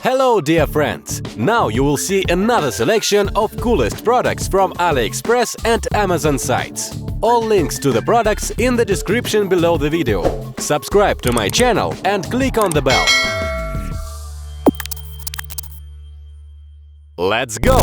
Hello dear friends! Now you will see another selection of coolest products from Aliexpress and Amazon sites. All links to the products in the description below the video. Subscribe to my channel and click on the bell. Let's go!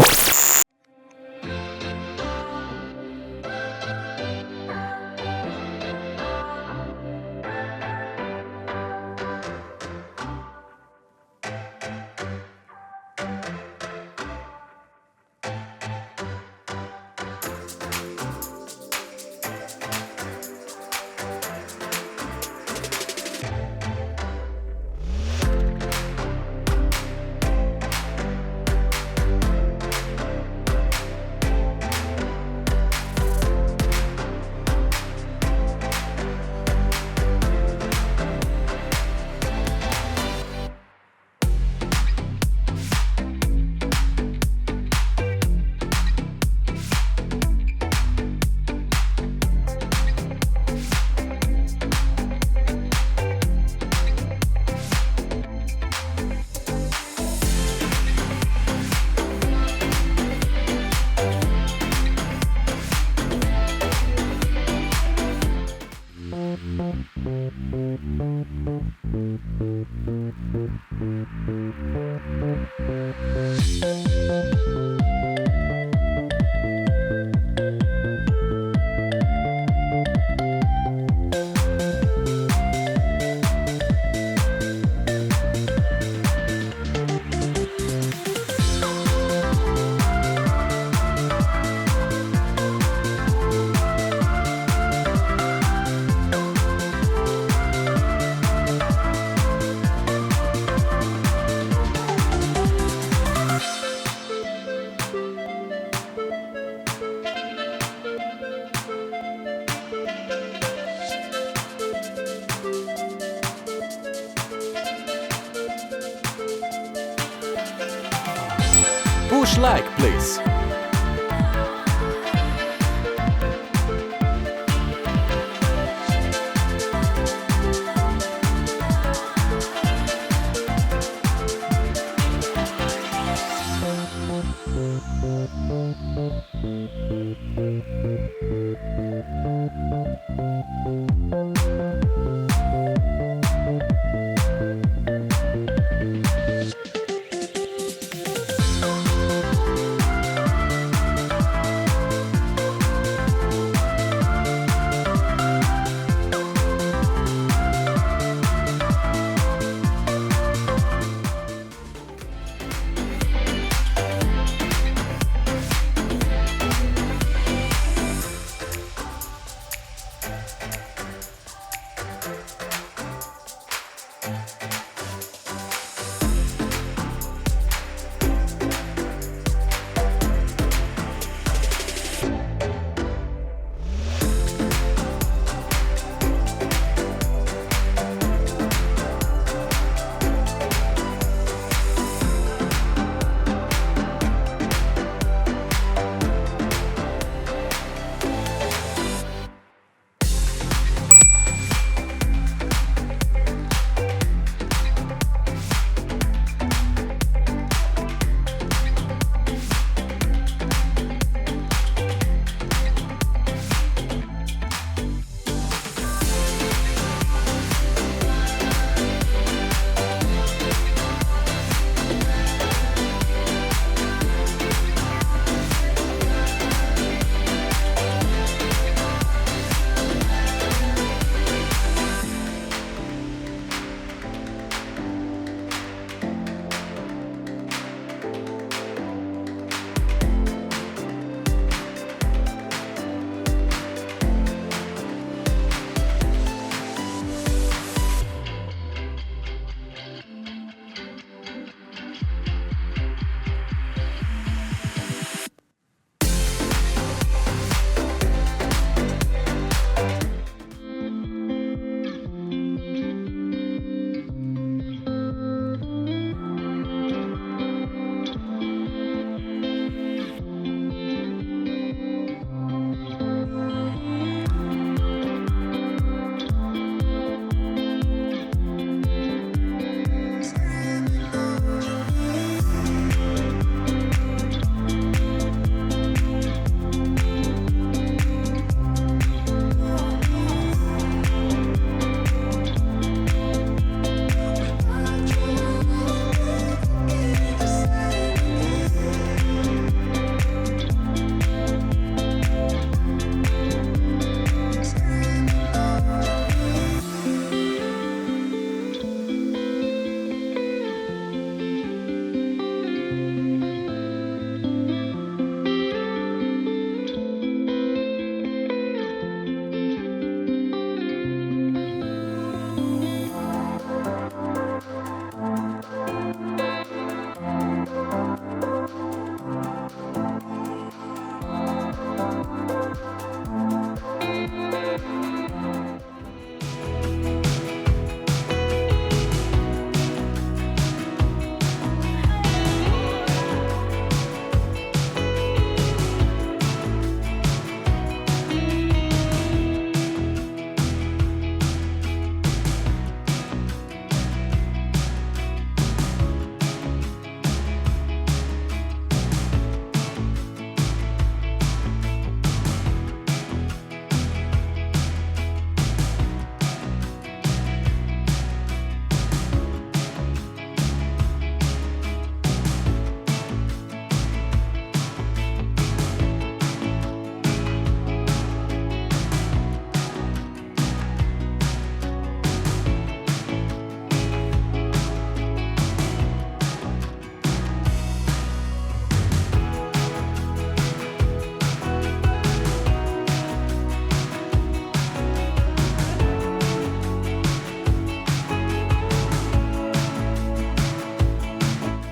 Push like, please.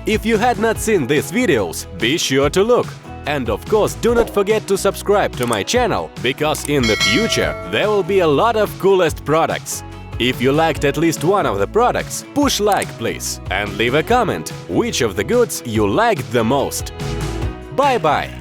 If you had not seen these videos, be sure to look. And of course, do not forget to subscribe to my channel, because in the future there will be a lot of coolest products. If you liked at least one of the products, push like please, and leave a comment which of the goods you liked the most. Bye-bye!